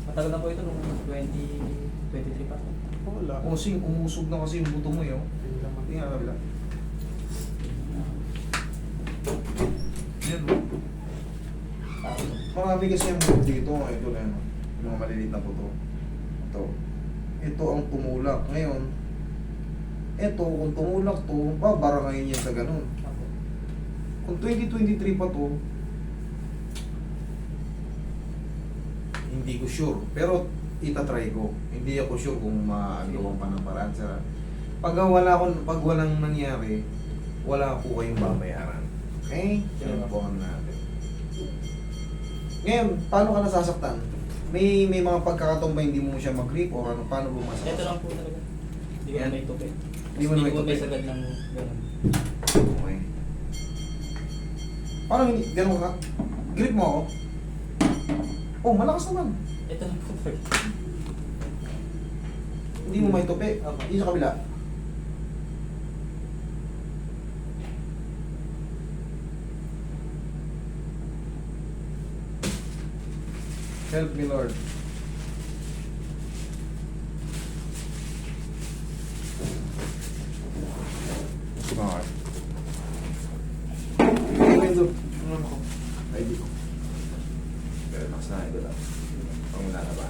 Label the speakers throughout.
Speaker 1: Matagal na po ito nung 2023 pa.
Speaker 2: Wala.
Speaker 3: Kasing umusog na kasi yung buto mo yun. Tingnan kabila. Yan. Marami kasi yung buto dito. Ito na yun. Yung mga maliliit na buto. Ito. Ito ang tumulak. Ngayon, ito, kung tumulak to, babarangayin yan sa ganun.
Speaker 1: Ako.
Speaker 3: Kung 2023 pa to, hindi ko sure. Pero itatry ko. Hindi ako sure kung maagawan pa ng paraan sa... Pag walang nangyari, wala po kayong babayaran. Okay? Yan po ang natin. Ngayon, paano ka nasasaktan? May mga pagkakataon ba hindi mo siya mag-grip or ano, paano mo masasaktan?
Speaker 1: Ito lang po talaga. Hindi ko
Speaker 3: Yan.
Speaker 1: na may tupi.
Speaker 3: Hindi mo na may
Speaker 1: Hindi ko may
Speaker 3: tupi.
Speaker 1: sagad ng gano'n.
Speaker 3: Okay. Parang hindi, ganun ka. Grip mo ako. Oh, malakas naman.
Speaker 1: Ito lang po talaga.
Speaker 3: Hindi mo may tupi.
Speaker 1: Okay.
Speaker 3: Hindi sa kabila. Help me, Lord. Okay. Ito. Ano ko? ID ko. Relax na, ito lang. Pag wala na ba?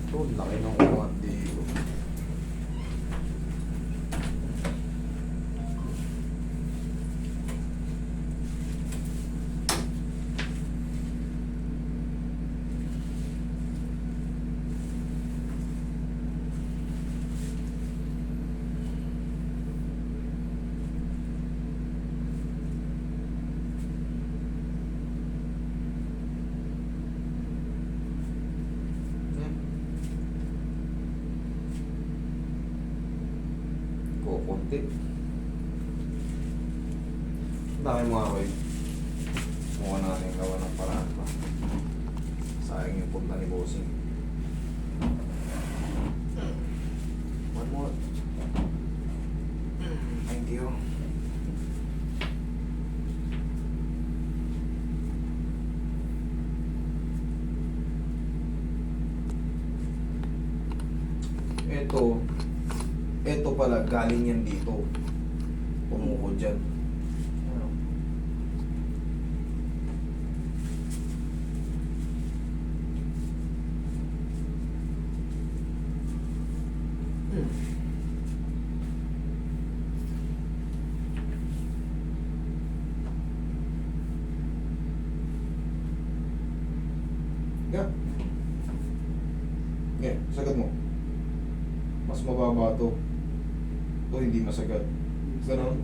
Speaker 3: Ito, laki ng umat dito. Yan. Kukunti. Dami mga kayo. Mukha natin gawa ng paraan pa. Sayang yung punta ni Bossing. One more. Thank you. Ito pala, galing yan dito. Tumukod dyan. Ano? Yeah. Yeah, sagad mo. Mas mababa to. Ito hindi masagad. Ganon.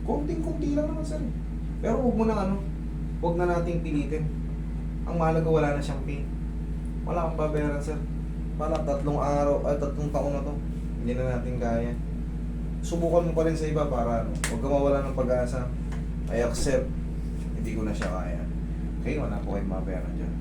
Speaker 3: Konting-konti lang naman sir. Pero huwag mo na huwag na nating pilitin. Ang mahalaga wala na siyang pain. Wala kang babayaran sir. Pala 3 araw, 3 taon na to. Hindi na natin kaya. Subukan mo pa rin sa iba para huwag ka mawala ng pag-asa. I accept. Hindi ko na siya kaya. Okay, wala po kayong babayaran dyan.